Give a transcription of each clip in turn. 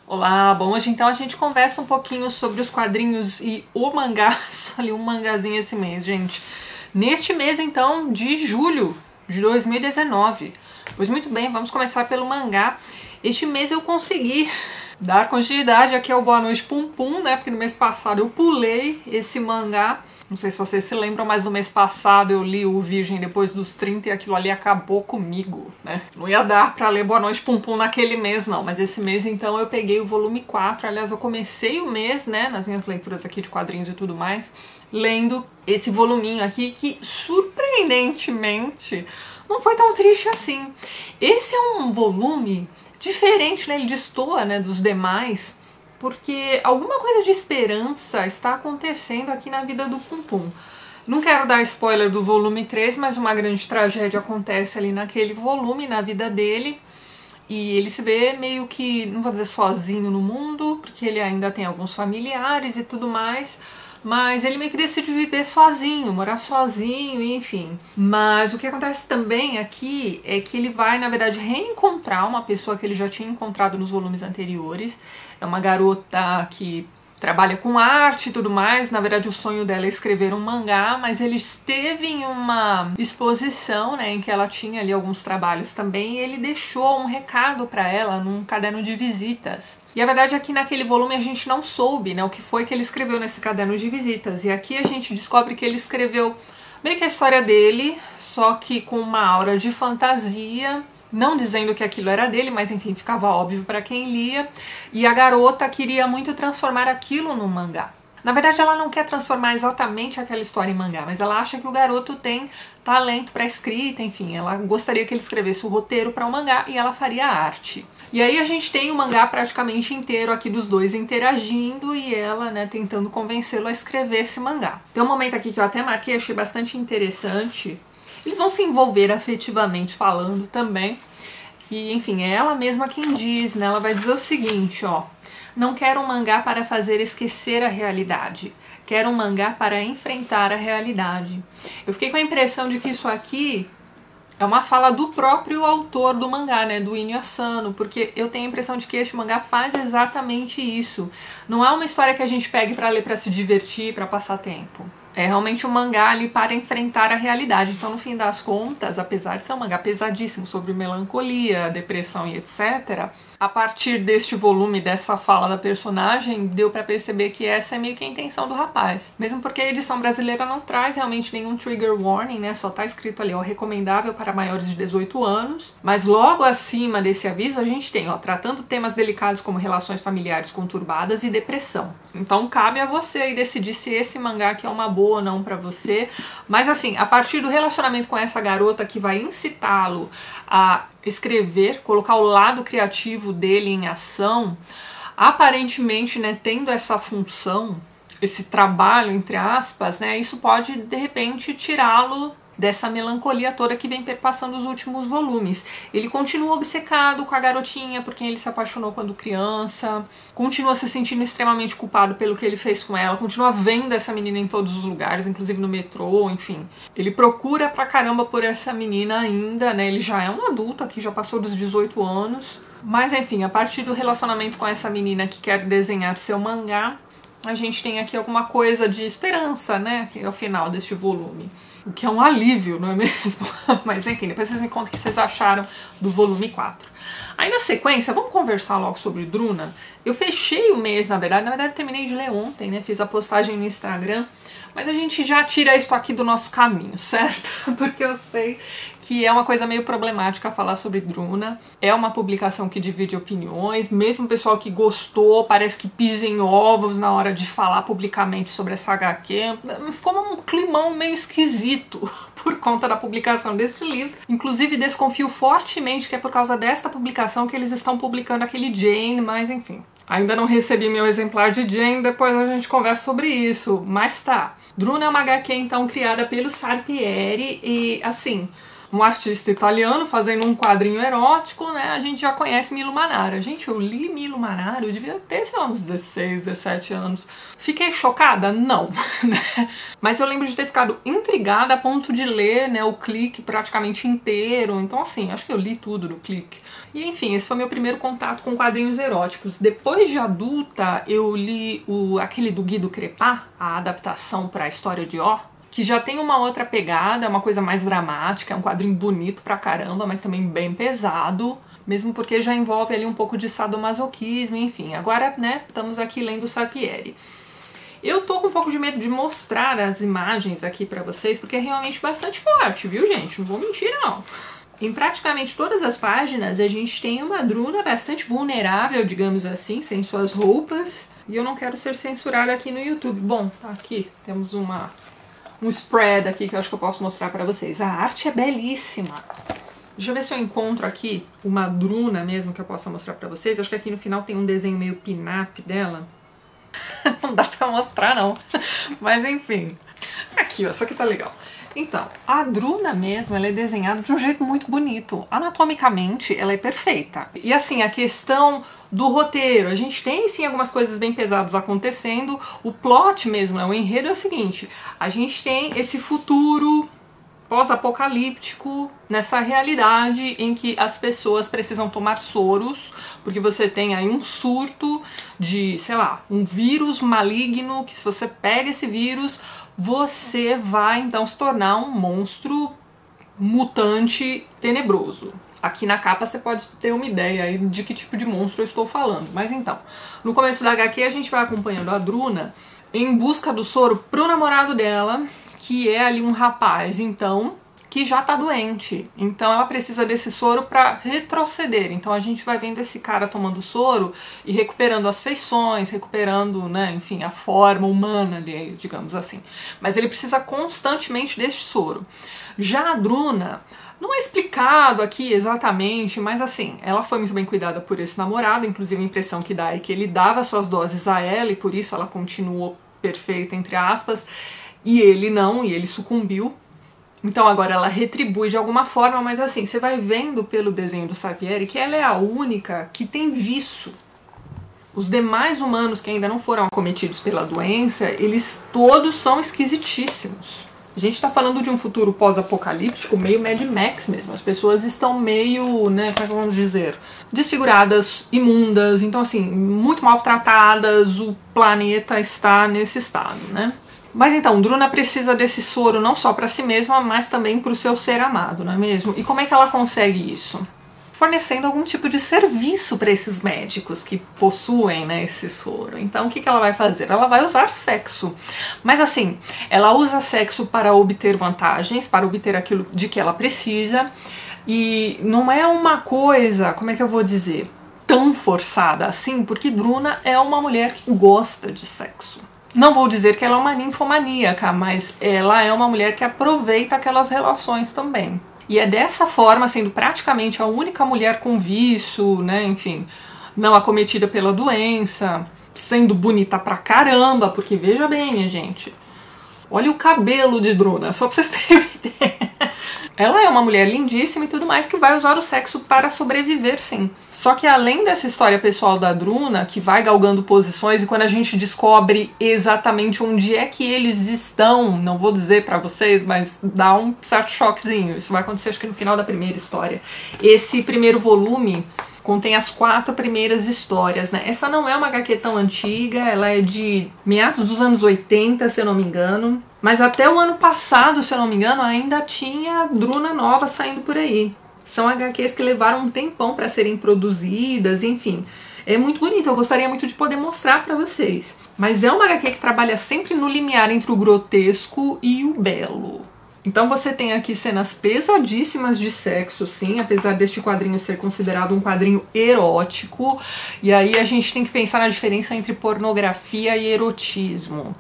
Olá, bom, hoje então a gente conversa um pouquinho sobre os quadrinhos e o mangá. Só li um mangazinho esse mês, gente. Neste mês então de julho de 2019. Pois muito bem, vamos começar pelo mangá. Este mês eu consegui dar continuidade aqui ao Boa Noite Pum Pum, né? Porque no mês passado eu pulei esse mangá. Não sei se vocês se lembram, mas no mês passado eu li o Virgem depois dos 30 e aquilo ali acabou comigo, né? Não ia dar pra ler Boa Noite Pum Pum naquele mês, não. Mas esse mês, então, eu peguei o volume 4. Aliás, eu comecei o mês, né, nas minhas leituras aqui de quadrinhos e tudo mais, lendo esse voluminho aqui, que, surpreendentemente, não foi tão triste assim. Esse é um volume diferente, né? Ele destoa, né, dos demais, porque alguma coisa de esperança está acontecendo aqui na vida do Pum Pum. Não quero dar spoiler do volume 3, mas uma grande tragédia acontece ali naquele volume, na vida dele, e ele se vê meio que, não vou dizer sozinho no mundo, porque ele ainda tem alguns familiares e tudo mais, mas ele meio que decide viver sozinho, morar sozinho, enfim. Mas o que acontece também aqui é que ele vai, na verdade, reencontrar uma pessoa que ele já tinha encontrado nos volumes anteriores. É uma garota que trabalha com arte e tudo mais. Na verdade, o sonho dela é escrever um mangá, mas ele esteve em uma exposição, né, em que ela tinha ali alguns trabalhos também, e ele deixou um recado para ela num caderno de visitas. E a verdade é que naquele volume a gente não soube, né, o que foi que ele escreveu nesse caderno de visitas. E aqui a gente descobre que ele escreveu meio que a história dele, só que com uma aura de fantasia, não dizendo que aquilo era dele, mas enfim, ficava óbvio para quem lia. E a garota queria muito transformar aquilo num mangá. Na verdade, ela não quer transformar exatamente aquela história em mangá, mas ela acha que o garoto tem talento para escrita, enfim, ela gostaria que ele escrevesse o roteiro para um mangá e ela faria a arte. E aí a gente tem o mangá praticamente inteiro aqui dos dois interagindo e ela, né, tentando convencê-lo a escrever esse mangá. Tem um momento aqui que eu até marquei, achei bastante interessante. Eles vão se envolver afetivamente falando também. E, enfim, é ela mesma quem diz, né? Ela vai dizer o seguinte, ó. Não quero um mangá para fazer esquecer a realidade. Quero um mangá para enfrentar a realidade. Eu fiquei com a impressão de que isso aqui é uma fala do próprio autor do mangá, né? Do Inio Asano. Porque eu tenho a impressão de que este mangá faz exatamente isso. Não é uma história que a gente pegue para ler para se divertir, para passar tempo. É realmente um mangá ali para enfrentar a realidade. Então, no fim das contas, apesar de ser um mangá pesadíssimo sobre melancolia, depressão e etc., a partir deste volume, dessa fala da personagem, deu pra perceber que essa é meio que a intenção do rapaz. Mesmo porque a edição brasileira não traz realmente nenhum trigger warning, né? Só tá escrito ali, ó, recomendável para maiores de 18 anos. Mas logo acima desse aviso a gente tem, ó, tratando temas delicados como relações familiares conturbadas e depressão. Então cabe a você aí decidir se esse mangá aqui é uma boa ou não pra você. Mas assim, a partir do relacionamento com essa garota que vai incitá-lo a escrever, colocar o lado criativo dele em ação, aparentemente, né, tendo essa função, esse trabalho, entre aspas, né, isso pode, de repente, tirá-lo dessa melancolia toda que vem perpassando os últimos volumes. Ele continua obcecado com a garotinha por quem ele se apaixonou quando criança, continua se sentindo extremamente culpado pelo que ele fez com ela, continua vendo essa menina em todos os lugares, inclusive no metrô, enfim. Ele procura pra caramba por essa menina ainda, né? Ele já é um adulto aqui, já passou dos 18 anos. Mas enfim, a partir do relacionamento com essa menina que quer desenhar seu mangá, a gente tem aqui alguma coisa de esperança, né? Ao final deste volume. O que é um alívio, não é mesmo? Mas enfim, depois vocês me contam o que vocês acharam do volume 4. Aí na sequência, vamos conversar logo sobre Druna. Eu fechei o mês, na verdade terminei de ler ontem, né? Fiz a postagem no Instagram. Mas a gente já tira isso aqui do nosso caminho, certo? Porque eu sei que é uma coisa meio problemática falar sobre Druna. É uma publicação que divide opiniões, mesmo o pessoal que gostou parece que pisa em ovos na hora de falar publicamente sobre essa HQ. Ficou um climão meio esquisito por conta da publicação desse livro. Inclusive desconfio fortemente que é por causa desta publicação que eles estão publicando aquele Jane, mas enfim. Ainda não recebi meu exemplar de Jane, depois a gente conversa sobre isso, mas tá. Druna é uma HQ então criada pelo Sarpieri e assim, um artista italiano fazendo um quadrinho erótico, né? A gente já conhece Milo Manara. Gente, eu li Milo Manara, eu devia ter, sei lá, uns 16, 17 anos. Fiquei chocada? Não, né? Mas eu lembro de ter ficado intrigada a ponto de ler, né, o Clique praticamente inteiro. Então, assim, acho que eu li tudo do Clique. E, enfim, esse foi meu primeiro contato com quadrinhos eróticos. Depois de adulta, eu li aquele do Guido Crepá, a adaptação para a história de Ó, que já tem uma outra pegada, uma coisa mais dramática, é um quadrinho bonito pra caramba, mas também bem pesado, mesmo porque já envolve ali um pouco de sadomasoquismo, enfim. Agora, né, estamos aqui lendo Sarpieri. Eu tô com um pouco de medo de mostrar as imagens aqui pra vocês, porque é realmente bastante forte, viu, gente? Não vou mentir, não. Em praticamente todas as páginas, a gente tem uma Druna bastante vulnerável, digamos assim, sem suas roupas, e eu não quero ser censurada aqui no YouTube. Bom, tá aqui, temos um spread aqui que eu acho que eu posso mostrar pra vocês. A arte é belíssima. Deixa eu ver se eu encontro aqui uma Druna mesmo que eu possa mostrar pra vocês. Acho que aqui no final tem um desenho meio pin-up dela. Não dá pra mostrar, não. Mas enfim. Aqui, ó. Isso aqui tá legal. Então, a Druna mesmo, ela é desenhada de um jeito muito bonito. Anatomicamente, ela é perfeita. E assim, a questão do roteiro, a gente tem sim algumas coisas bem pesadas acontecendo. O plot mesmo, né, o enredo é o seguinte: a gente tem esse futuro pós-apocalíptico nessa realidade em que as pessoas precisam tomar soros, porque você tem aí um surto de, sei lá, um vírus maligno, que se você pega esse vírus, você vai então se tornar um monstro mutante tenebroso. Aqui na capa você pode ter uma ideia aí de que tipo de monstro eu estou falando. Mas então, no começo da HQ a gente vai acompanhando a Druna em busca do soro pro namorado dela, que é ali um rapaz, então, que já tá doente. Então ela precisa desse soro pra retroceder. Então a gente vai vendo esse cara tomando soro e recuperando as feições, recuperando, né, enfim, a forma humana dele, digamos assim. Mas ele precisa constantemente desse soro. Já a Druna, não é explicado aqui exatamente, mas assim, ela foi muito bem cuidada por esse namorado, inclusive a impressão que dá é que ele dava suas doses a ela e por isso ela continuou perfeita, entre aspas, e ele não, e ele sucumbiu. Então agora ela retribui de alguma forma, mas assim, você vai vendo pelo desenho do Sarpieri que ela é a única que tem viço. Os demais humanos que ainda não foram acometidos pela doença, eles todos são esquisitíssimos. A gente tá falando de um futuro pós-apocalíptico, meio Mad Max mesmo. As pessoas estão meio, né, como é que vamos dizer, desfiguradas, imundas, então assim, muito maltratadas, o planeta está nesse estado, né? Mas então, Druna precisa desse soro não só para si mesma, mas também para o seu ser amado, não é mesmo? E como é que ela consegue isso? Fornecendo algum tipo de serviço para esses médicos que possuem, né, esse soro. Então o que ela vai fazer? Ela vai usar sexo. Mas assim, ela usa sexo para obter vantagens, para obter aquilo de que ela precisa. E não é uma coisa, como é que eu vou dizer, tão forçada assim, porque Druna é uma mulher que gosta de sexo. Não vou dizer que ela é uma ninfomaníaca, mas ela é uma mulher que aproveita aquelas relações também. E é dessa forma, sendo praticamente a única mulher com vício, né, enfim, não acometida pela doença, sendo bonita pra caramba, porque veja bem, minha gente, olha o cabelo de Druna, só pra vocês terem uma ideia. Ela é uma mulher lindíssima e tudo mais que vai usar o sexo para sobreviver, sim. Só que além dessa história pessoal da Druna, que vai galgando posições, e quando a gente descobre exatamente onde é que eles estão, não vou dizer pra vocês, mas dá um certo choquezinho. Isso vai acontecer acho que no final da primeira história. Esse primeiro volume contém as 4 primeiras histórias, né? Essa não é uma HQ tão antiga, ela é de meados dos anos 80, se eu não me engano. Mas até o ano passado, se eu não me engano, ainda tinha Druna nova saindo por aí. São HQs que levaram um tempão para serem produzidas, enfim. É muito bonito, eu gostaria muito de poder mostrar para vocês. Mas é uma HQ que trabalha sempre no limiar entre o grotesco e o belo. Então você tem aqui cenas pesadíssimas de sexo, sim, apesar deste quadrinho ser considerado um quadrinho erótico. E aí a gente tem que pensar na diferença entre pornografia e erotismo.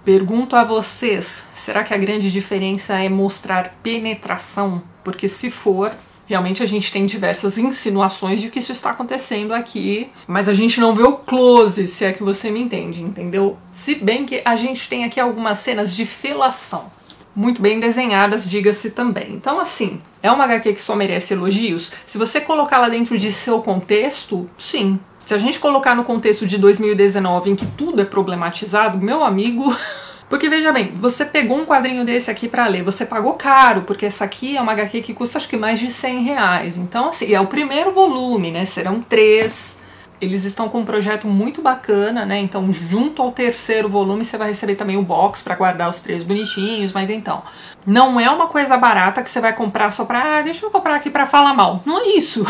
Pergunto a vocês, será que a grande diferença é mostrar penetração? Porque se for, realmente a gente tem diversas insinuações de que isso está acontecendo aqui, mas a gente não vê o close, se é que você me entende, entendeu? Se bem que a gente tem aqui algumas cenas de felação. muito bem desenhadas, diga-se também. Então, assim, é uma HQ que só merece elogios? Se você colocá-la dentro de seu contexto, sim. Se a gente colocar no contexto de 2019, em que tudo é problematizado, meu amigo... Porque veja bem, você pegou um quadrinho desse aqui pra ler, você pagou caro, porque essa aqui é uma HQ que custa acho que mais de R$100. Então, assim, é o primeiro volume, né? Serão 3. Eles estão com um projeto muito bacana, né? Então, junto ao terceiro volume, você vai receber também o box pra guardar os 3 bonitinhos. Mas então, não é uma coisa barata que você vai comprar só pra... deixa eu comprar aqui pra falar mal. Não é isso.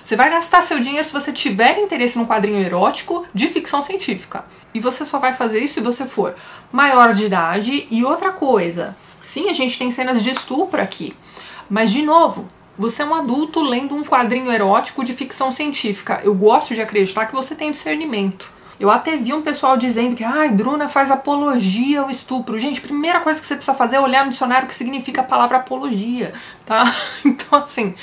Você vai gastar seu dinheiro se você tiver interesse num quadrinho erótico de ficção científica. E você só vai fazer isso se você for maior de idade. E outra coisa, sim, a gente tem cenas de estupro aqui. Mas, de novo, você é um adulto lendo um quadrinho erótico de ficção científica. Eu gosto de acreditar que você tem discernimento. Eu até vi um pessoal dizendo que Druna faz apologia ao estupro. Gente, primeira coisa que você precisa fazer é olhar no dicionário o que significa a palavra apologia, tá? Então, assim...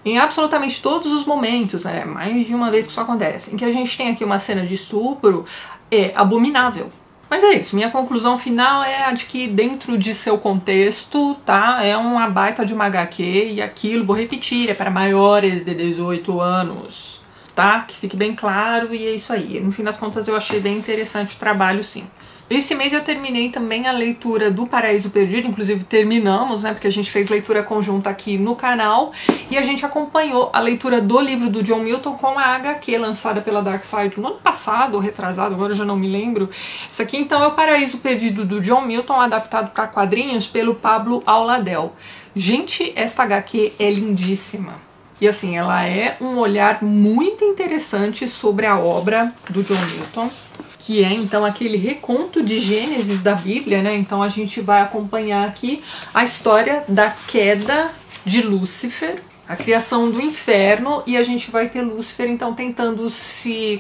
Em absolutamente todos os momentos, mais de uma vez que isso acontece, em que a gente tem aqui uma cena de estupro, é abominável. Mas é isso, minha conclusão final é a de que dentro de seu contexto, tá, é uma baita de uma HQ e aquilo, vou repetir, é para maiores de 18 anos, tá? Que fique bem claro e é isso aí. No fim das contas eu achei bem interessante o trabalho, sim. Esse mês eu terminei também a leitura do Paraíso Perdido, inclusive terminamos, né, porque a gente fez leitura conjunta aqui no canal, e a gente acompanhou a leitura do livro do John Milton com a HQ lançada pela Dark Side no ano passado, ou retrasado, agora eu já não me lembro. Isso aqui então é o Paraíso Perdido do John Milton, adaptado para quadrinhos pelo Pablo Auladel. Gente, esta HQ é lindíssima. E assim, ela é um olhar muito interessante sobre a obra do John Milton, que é então aquele reconto de Gênesis da Bíblia, né? Então a gente vai acompanhar aqui a história da queda de Lúcifer, a criação do inferno, e a gente vai ter Lúcifer então tentando se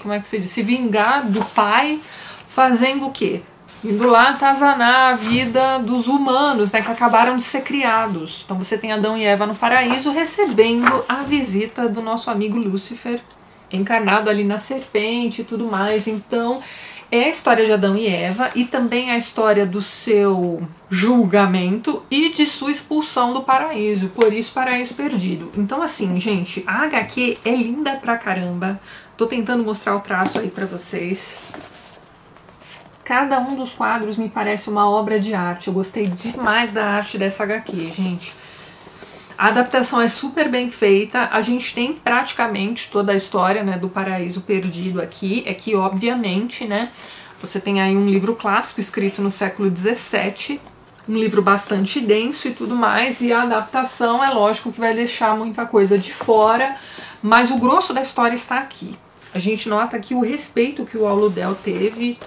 vingar do pai, fazendo o quê? Indo lá atazanar a vida dos humanos, né, que acabaram de ser criados. Então você tem Adão e Eva no paraíso recebendo a visita do nosso amigo Lúcifer, encarnado ali na serpente e tudo mais. Então é a história de Adão e Eva e também a história do seu julgamento e de sua expulsão do paraíso, por isso Paraíso Perdido. Então assim, gente, a HQ é linda pra caramba. Tô tentando mostrar o traço aí pra vocês. Cada um dos quadros me parece uma obra de arte. Eu gostei demais da arte dessa HQ, gente. A adaptação é super bem feita, a gente tem praticamente toda a história, né, do Paraíso Perdido aqui. É que, obviamente, né, você tem aí um livro clássico escrito no século XVII, um livro bastante denso e tudo mais, e a adaptação é lógico que vai deixar muita coisa de fora, mas o grosso da história está aqui. A gente nota aqui o respeito que o Auladel teve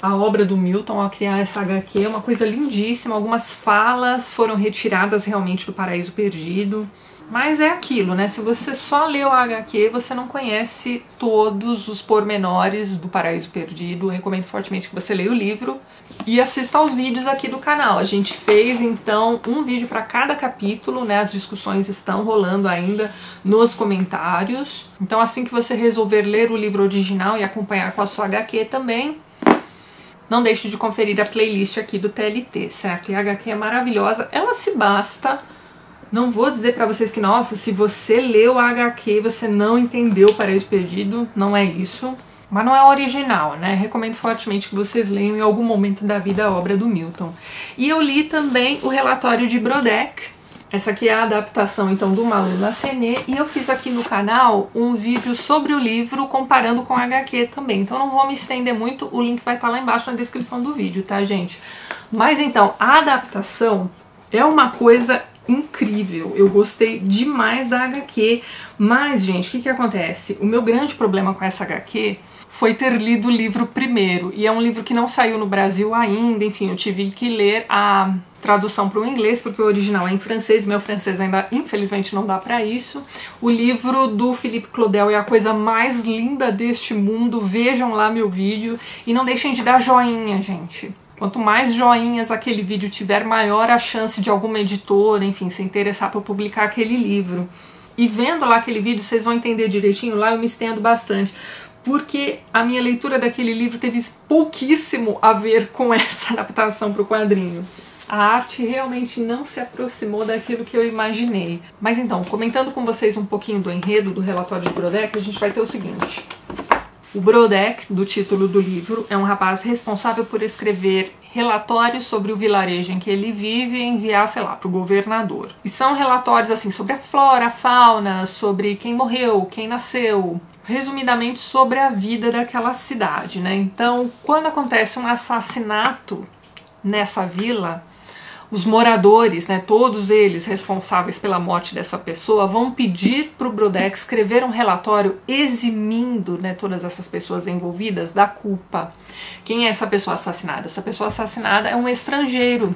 a obra do Milton ao criar essa HQ, é uma coisa lindíssima. Algumas falas foram retiradas realmente do Paraíso Perdido, mas é aquilo, né? Se você só leu a HQ, você não conhece todos os pormenores do Paraíso Perdido. Eu recomendo fortemente que você leia o livro e assista aos vídeos aqui do canal. A gente fez então um vídeo para cada capítulo, né? As discussões estão rolando ainda nos comentários. Então assim que você resolver ler o livro original e acompanhar com a sua HQ também, não deixe de conferir a playlist aqui do TLT, certo? E a HQ é maravilhosa, ela se basta. Não vou dizer pra vocês que, nossa, se você leu a HQ, você não entendeu o Paraíso Perdido, não é isso. Mas não é original, né? Recomendo fortemente que vocês leiam em algum momento da vida a obra do Milton. E eu li também o relatório de Brodeck. Essa aqui é a adaptação, então, do Malu Lacenet, e eu fiz aqui no canal um vídeo sobre o livro comparando com a HQ também. Então não vou me estender muito, o link vai estar lá embaixo na descrição do vídeo, tá, gente? Mas então, a adaptação é uma coisa incrível. Eu gostei demais da HQ, mas, gente, o que que acontece? O meu grande problema com essa HQ foi ter lido o livro primeiro, e é um livro que não saiu no Brasil ainda, enfim, eu tive que ler a tradução para o inglês, porque o original é em francês, meu francês ainda, infelizmente, não dá para isso. O livro do Philippe Claudel é a coisa mais linda deste mundo, vejam lá meu vídeo, e não deixem de dar joinha, gente. Quanto mais joinhas aquele vídeo tiver, maior a chance de alguma editora, enfim, se interessar por publicar aquele livro. E vendo lá aquele vídeo, vocês vão entender direitinho, lá eu me estendo bastante, porque a minha leitura daquele livro teve pouquíssimo a ver com essa adaptação para o quadrinho. A arte realmente não se aproximou daquilo que eu imaginei. Mas então, comentando com vocês um pouquinho do enredo do relatório de Brodeck, a gente vai ter o seguinte. O Brodeck, do título do livro, é um rapaz responsável por escrever relatórios sobre o vilarejo em que ele vive e enviar, sei lá, para o governador. E são relatórios assim sobre a flora, a fauna, sobre quem morreu, quem nasceu, resumidamente sobre a vida daquela cidade, né? Então, quando acontece um assassinato nessa vila, os moradores, né, todos eles responsáveis pela morte dessa pessoa, vão pedir para o Brodeck escrever um relatório eximindo, né, todas essas pessoas envolvidas da culpa. Quem é essa pessoa assassinada? Essa pessoa assassinada é um estrangeiro,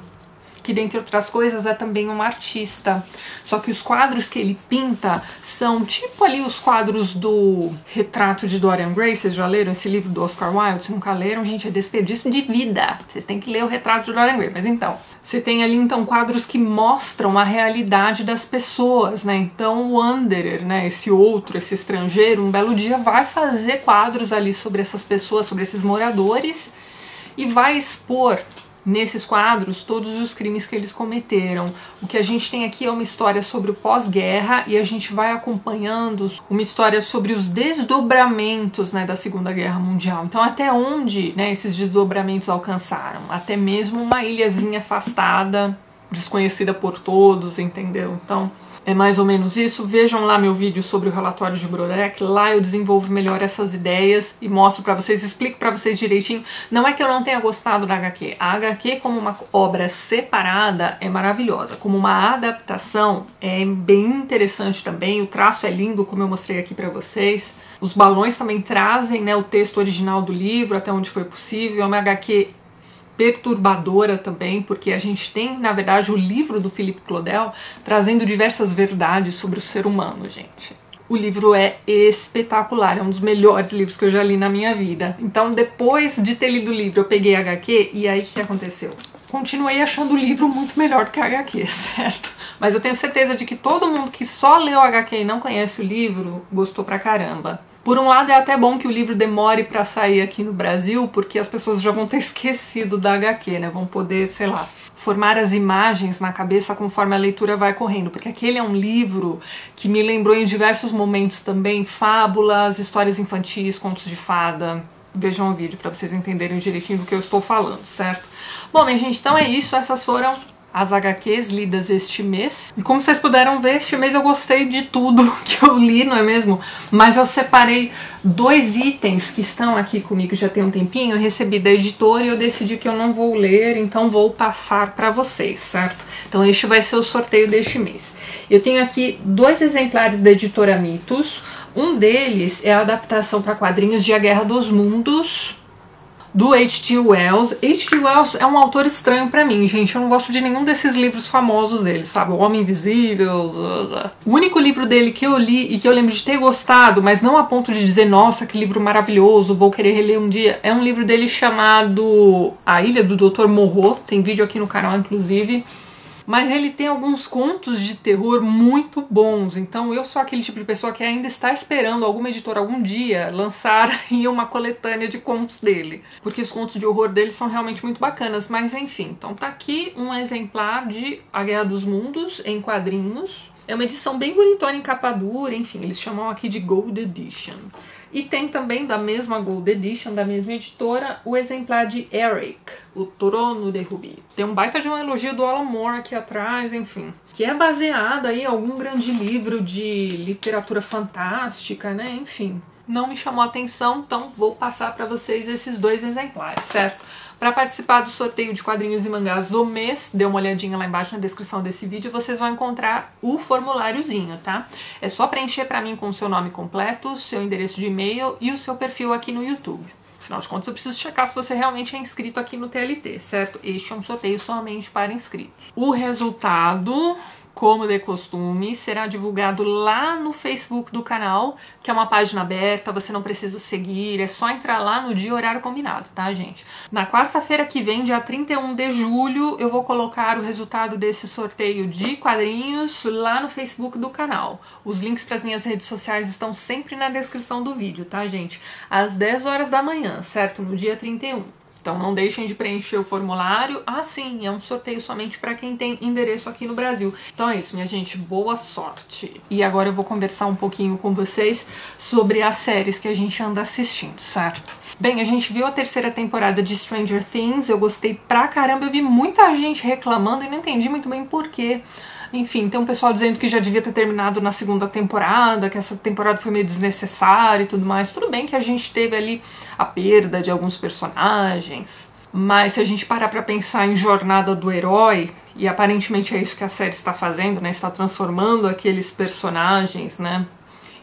que dentre outras coisas é também um artista. Só que os quadros que ele pinta são tipo ali os quadros do Retrato de Dorian Gray. Vocês já leram esse livro do Oscar Wilde? Se nunca leram, gente, é desperdício de vida. Vocês têm que ler o Retrato de Dorian Gray. Mas então, você tem ali então quadros que mostram a realidade das pessoas, né? Então o Wanderer, né, esse outro, esse estrangeiro, um belo dia vai fazer quadros ali sobre essas pessoas, sobre esses moradores, e vai expor nesses quadros todos os crimes que eles cometeram. O que a gente tem aqui é uma história sobre o pós-guerra e a gente vai acompanhando uma história sobre os desdobramentos, né, da Segunda Guerra Mundial. Então até onde, né, esses desdobramentos alcançaram? Até mesmo uma ilhazinha afastada, desconhecida por todos, entendeu? Então é mais ou menos isso. Vejam lá meu vídeo sobre o relatório de Brodeck. Lá eu desenvolvo melhor essas ideias e mostro pra vocês, explico pra vocês direitinho. Não é que eu não tenha gostado da HQ. A HQ como uma obra separada é maravilhosa. Como uma adaptação é bem interessante também. O traço é lindo, como eu mostrei aqui pra vocês. Os balões também trazem, né, o texto original do livro, até onde foi possível. É uma HQ perturbadora também, porque a gente tem, na verdade, o livro do Philippe Claudel trazendo diversas verdades sobre o ser humano, gente. O livro é espetacular, é um dos melhores livros que eu já li na minha vida. Então, depois de ter lido o livro, eu peguei a HQ e aí o que aconteceu? Continuei achando o livro muito melhor do que a HQ, certo? Mas eu tenho certeza de que todo mundo que só leu a HQ e não conhece o livro gostou pra caramba. Por um lado, é até bom que o livro demore para sair aqui no Brasil, porque as pessoas já vão ter esquecido da HQ, né? Vão poder, sei lá, formar as imagens na cabeça conforme a leitura vai correndo, porque aquele é um livro que me lembrou em diversos momentos também fábulas, histórias infantis, contos de fada. Vejam o vídeo para vocês entenderem direitinho do que eu estou falando, certo? Bom, minha gente, então é isso. Essas foram as HQs lidas este mês. E como vocês puderam ver, este mês eu gostei de tudo que eu li, não é mesmo? Mas eu separei 2 itens que estão aqui comigo já tem um tempinho. Eu recebi da editora e eu decidi que eu não vou ler, então vou passar para vocês, certo? Então este vai ser o sorteio deste mês. Eu tenho aqui 2 exemplares da editora Mitos. Um deles é a adaptação para quadrinhos de A Guerra dos Mundos, do H.G. Wells. H.G. Wells é um autor estranho pra mim, gente. Eu não gosto de nenhum desses livros famosos dele, sabe? O Homem Invisível. O único livro dele que eu li e que eu lembro de ter gostado, mas não a ponto de dizer, nossa, que livro maravilhoso, vou querer reler um dia, é um livro dele chamado A Ilha do Dr. Moreau. Tem vídeo aqui no canal, inclusive. Mas ele tem alguns contos de terror muito bons, então eu sou aquele tipo de pessoa que ainda está esperando alguma editora algum dia lançar aí uma coletânea de contos dele, porque os contos de horror dele são realmente muito bacanas, mas enfim. Então tá aqui um exemplar de A Guerra dos Mundos em quadrinhos. É uma edição bem bonitona em capa dura, enfim, eles chamam aqui de Gold Edition. E tem também da mesma Gold Edition, da mesma editora, o exemplar de Eric, o Trono de Rubi. Tem um baita de um elogio do Alan Moore aqui atrás, enfim. Que é baseado aí em algum grande livro de literatura fantástica, né, enfim. Não me chamou a atenção, então vou passar para vocês esses 2 exemplares, certo? Para participar do sorteio de quadrinhos e mangás do mês, dê uma olhadinha lá embaixo na descrição desse vídeo, vocês vão encontrar o formuláriozinho, tá? É só preencher para mim com o seu nome completo, seu endereço de e-mail e o seu perfil aqui no YouTube. Afinal de contas, eu preciso checar se você realmente é inscrito aqui no TLT, certo? Este é um sorteio somente para inscritos. O resultado, como de costume, será divulgado lá no Facebook do canal, que é uma página aberta, você não precisa seguir, é só entrar lá no dia e horário combinado, tá, gente? Na quarta-feira que vem, dia 31 de julho, eu vou colocar o resultado desse sorteio de quadrinhos lá no Facebook do canal. Os links para as minhas redes sociais estão sempre na descrição do vídeo, tá, gente? Às 10 horas da manhã, certo? No dia 31. Então não deixem de preencher o formulário. Ah, sim, é um sorteio somente para quem tem endereço aqui no Brasil. Então é isso, minha gente, boa sorte. E agora eu vou conversar um pouquinho com vocês sobre as séries que a gente anda assistindo, certo? Bem, a gente viu a terceira temporada de Stranger Things, eu gostei pra caramba, eu vi muita gente reclamando e não entendi muito bem por quê. Enfim, tem um pessoal dizendo que já devia ter terminado na segunda temporada, que essa temporada foi meio desnecessária e tudo mais. Tudo bem que a gente teve ali a perda de alguns personagens, mas se a gente parar pra pensar em jornada do herói, e aparentemente é isso que a série está fazendo, né? Está transformando aqueles personagens, né,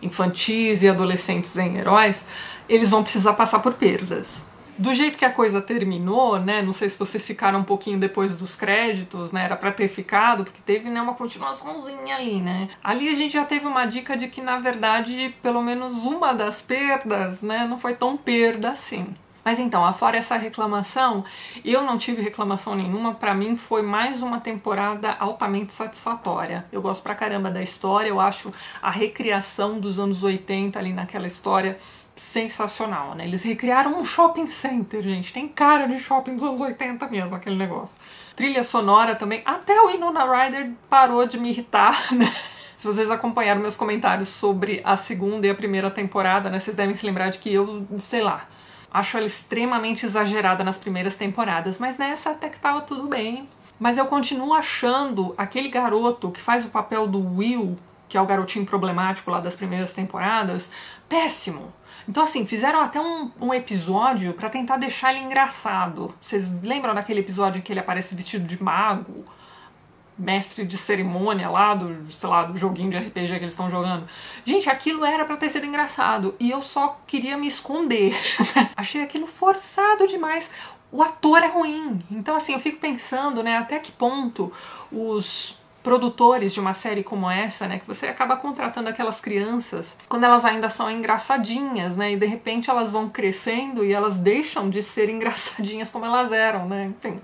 infantis e adolescentes em heróis, eles vão precisar passar por perdas. Do jeito que a coisa terminou, né, não sei se vocês ficaram um pouquinho depois dos créditos, né, era pra ter ficado, porque teve, né, uma continuaçãozinha ali, né. Ali a gente já teve uma dica de que, na verdade, pelo menos uma das perdas, né, não foi tão perda assim. Mas então, afora essa reclamação, eu não tive reclamação nenhuma, pra mim foi mais uma temporada altamente satisfatória. Eu gosto pra caramba da história, eu acho a recriação dos anos 80 ali naquela história sensacional, né? Eles recriaram um shopping center, gente. Tem cara de shopping dos anos 80 mesmo, aquele negócio. Trilha sonora também. Até o Winona Ryder parou de me irritar, né? Se vocês acompanharam meus comentários sobre a segunda e a primeira temporada, né? Vocês devem se lembrar de que eu, sei lá, acho ela extremamente exagerada nas primeiras temporadas, mas nessa até que tava tudo bem. Mas eu continuo achando aquele garoto que faz o papel do Will, que é o garotinho problemático lá das primeiras temporadas, péssimo. Então, assim, fizeram até um episódio pra tentar deixar ele engraçado. Vocês lembram daquele episódio em que ele aparece vestido de mago? Mestre de cerimônia lá do, sei lá, do joguinho de RPG que eles estão jogando. Gente, aquilo era pra ter sido engraçado. E eu só queria me esconder. Achei aquilo forçado demais. O ator é ruim. Então, assim, eu fico pensando, né, até que ponto os produtores de uma série como essa, né, que você acaba contratando aquelas crianças quando elas ainda são engraçadinhas, né, e de repente elas vão crescendo e elas deixam de ser engraçadinhas como elas eram, né, enfim.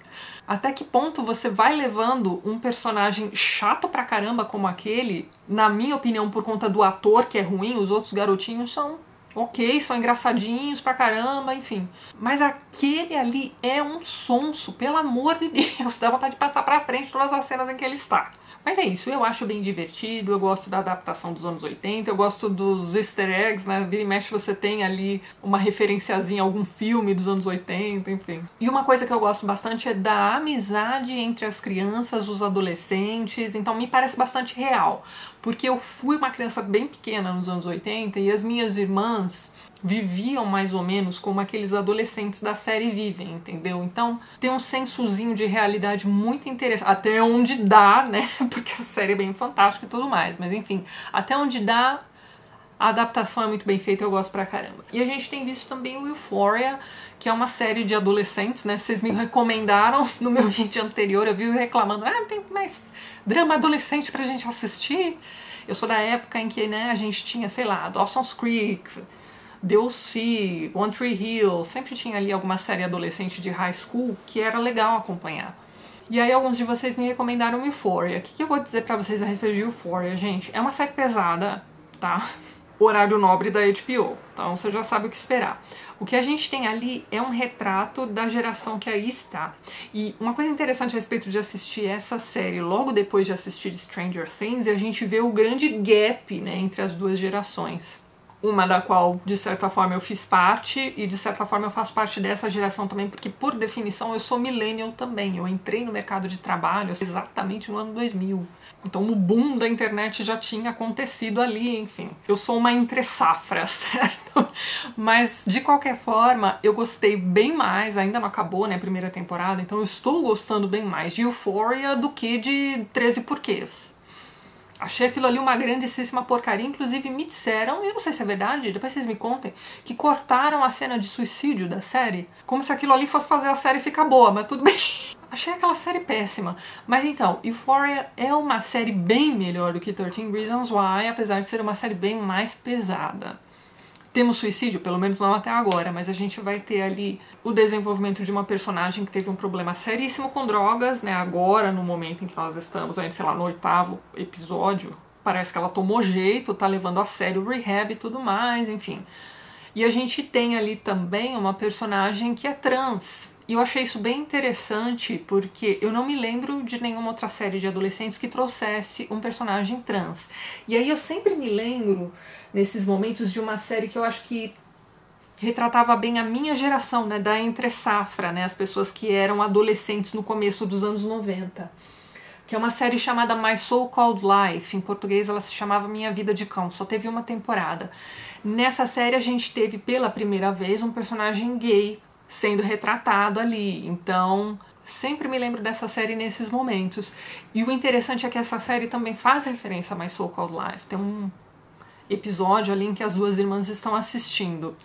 Até que ponto você vai levando um personagem chato pra caramba como aquele, na minha opinião, por conta do ator que é ruim, os outros garotinhos são ok, são engraçadinhos pra caramba, enfim. Mas aquele ali é um sonso, pelo amor de Deus, dá vontade de passar pra frente todas as cenas em que ele está. Mas é isso, eu acho bem divertido, eu gosto da adaptação dos anos 80, eu gosto dos easter eggs, né, vira e mexe você tem ali uma referenciazinha a algum filme dos anos 80, enfim. E uma coisa que eu gosto bastante é da amizade entre as crianças, os adolescentes, então me parece bastante real, porque eu fui uma criança bem pequena nos anos 80 e as minhas irmãs viviam mais ou menos como aqueles adolescentes da série vivem, entendeu? Então tem um sensozinho de realidade muito interessante, até onde dá, né? Porque a série é bem fantástica e tudo mais, mas enfim, até onde dá, a adaptação é muito bem feita, eu gosto pra caramba. E a gente tem visto também o Euphoria, que é uma série de adolescentes, né? Vocês me recomendaram no meu vídeo anterior, eu vi reclamando, ah, tem mais drama adolescente pra gente assistir. Eu sou da época em que, né, a gente tinha, sei lá, Dawson's Creek, DLC, One Tree Hill, sempre tinha ali alguma série adolescente de high school que era legal acompanhar. E aí alguns de vocês me recomendaram Euphoria. O que eu vou dizer pra vocês a respeito de Euphoria, gente? É uma série pesada, tá? Horário nobre da HBO, então você já sabe o que esperar. O que a gente tem ali é um retrato da geração que aí está. E uma coisa interessante a respeito de assistir essa série logo depois de assistir Stranger Things é a gente vê o grande gap, né, entre as duas gerações. Uma da qual, de certa forma, eu fiz parte e, de certa forma, eu faço parte dessa geração também, porque, por definição, eu sou millennial também. Eu entrei no mercado de trabalho exatamente no ano 2000. Então, o boom da internet já tinha acontecido ali, enfim. Eu sou uma entre-safra, certo? Mas, de qualquer forma, eu gostei bem mais, ainda não acabou, né, a primeira temporada, então eu estou gostando bem mais de Euphoria do que de 13 Porquês. Achei aquilo ali uma grandíssima porcaria, inclusive me disseram, e eu não sei se é verdade, depois vocês me contem, que cortaram a cena de suicídio da série, como se aquilo ali fosse fazer a série ficar boa, mas tudo bem. Achei aquela série péssima. Mas então, Euphoria é uma série bem melhor do que 13 Reasons Why, apesar de ser uma série bem mais pesada. Temos suicídio, pelo menos não até agora, mas a gente vai ter ali o desenvolvimento de uma personagem que teve um problema seríssimo com drogas, né, agora, no momento em que nós estamos, ainda, sei lá, no 8º episódio, parece que ela tomou jeito, tá levando a sério o rehab e tudo mais, enfim. E a gente tem ali também uma personagem que é trans, E eu achei isso bem interessante porque eu não me lembro de nenhuma outra série de adolescentes que trouxesse um personagem trans. E aí eu sempre me lembro, nesses momentos, de uma série que eu acho que retratava bem a minha geração, né, da entre-safra, né, as pessoas que eram adolescentes no começo dos anos 90. Que é uma série chamada My So-Called Life. Em português ela se chamava Minha Vida de Cão, só teve uma temporada. Nessa série a gente teve pela primeira vez um personagem gay sendo retratado ali, então sempre me lembro dessa série nesses momentos. E o interessante é que essa série também faz referência a My So-Called Life. Tem um episódio ali em que as duas irmãs estão assistindo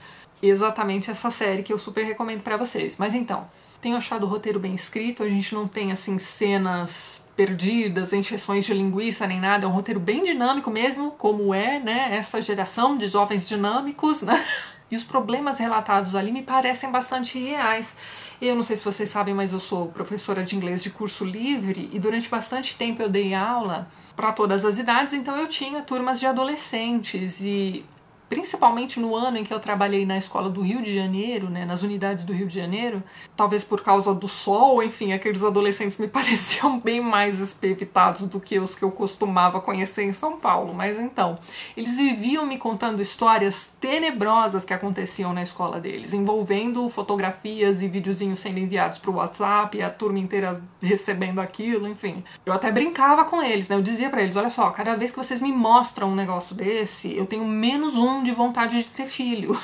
exatamente essa série que eu super recomendo pra vocês. Mas então, tenho achado o roteiro bem escrito, a gente não tem assim cenas perdidas, encheções de linguiça nem nada, é um roteiro bem dinâmico mesmo, como é, né, essa geração de jovens dinâmicos, né? E os problemas relatados ali me parecem bastante reais. Eu não sei se vocês sabem, mas eu sou professora de inglês de curso livre e durante bastante tempo eu dei aula para todas as idades, então eu tinha turmas de adolescentes e principalmente no ano em que eu trabalhei na escola do Rio de Janeiro, né, nas unidades do Rio de Janeiro, talvez por causa do sol, enfim, aqueles adolescentes me pareciam bem mais espevitados do que os que eu costumava conhecer em São Paulo. Mas então, eles viviam me contando histórias tenebrosas que aconteciam na escola deles, envolvendo fotografias e videozinhos sendo enviados pro WhatsApp, e a turma inteira recebendo aquilo, enfim. Eu até brincava com eles, né, eu dizia pra eles, olha só, cada vez que vocês me mostram um negócio desse, eu tenho menos de vontade de ter filho.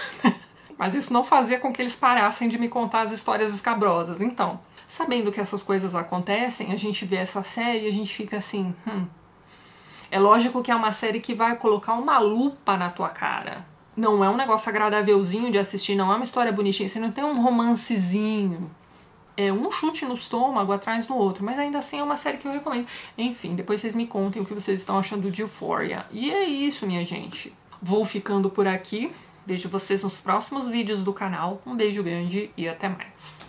Mas isso não fazia com que eles parassem de me contar as histórias escabrosas. Então, sabendo que essas coisas acontecem, a gente vê essa série e a gente fica assim, É lógico que é uma série que vai colocar uma lupa na tua cara. Não é um negócio agradávelzinho de assistir, não é uma história bonitinha, você não tem um romancezinho. É um chute no estômago atrás do outro, mas ainda assim é uma série que eu recomendo. Enfim, depois vocês me contem o que vocês estão achando de Euphoria. E é isso, minha gente. Vou ficando por aqui, vejo vocês nos próximos vídeos do canal, um beijo grande e até mais.